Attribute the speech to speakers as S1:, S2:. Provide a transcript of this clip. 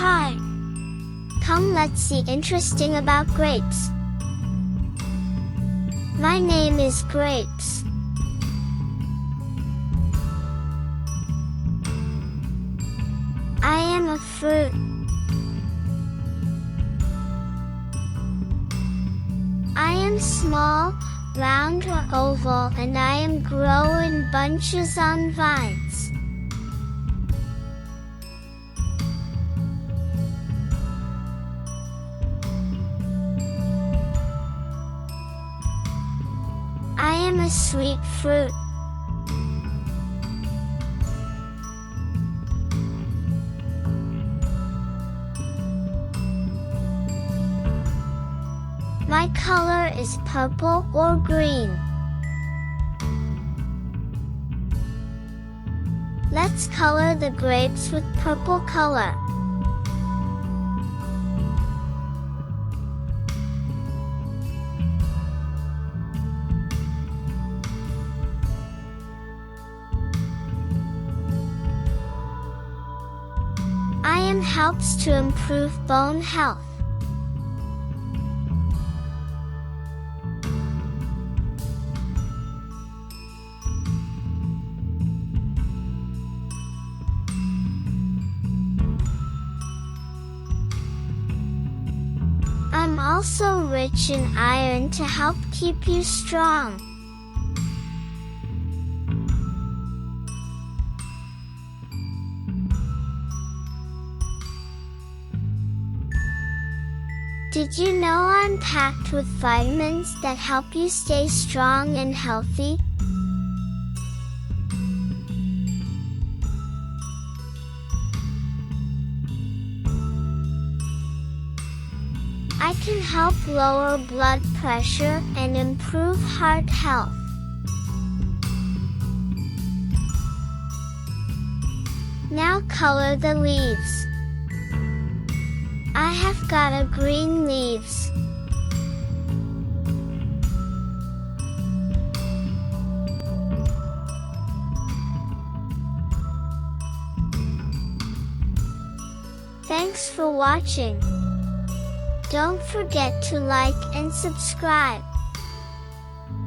S1: Hi! Come, let's see interesting about grapes. My name is Grapes. I am a fruit. I am small, round or oval, and I am grow in bunches on vines. I am a sweet fruit. My color is purple or green. Let's color the grapes with purple color. Iron helps to improve bone health. I'm also rich in iron to help keep you strong. Did you know I'm packed with vitamins that help you stay strong and healthy? I can help lower blood pressure and improve heart health. Now color the leaves. I have got a green leaves. Thanks for watching. Don't forget to like and subscribe.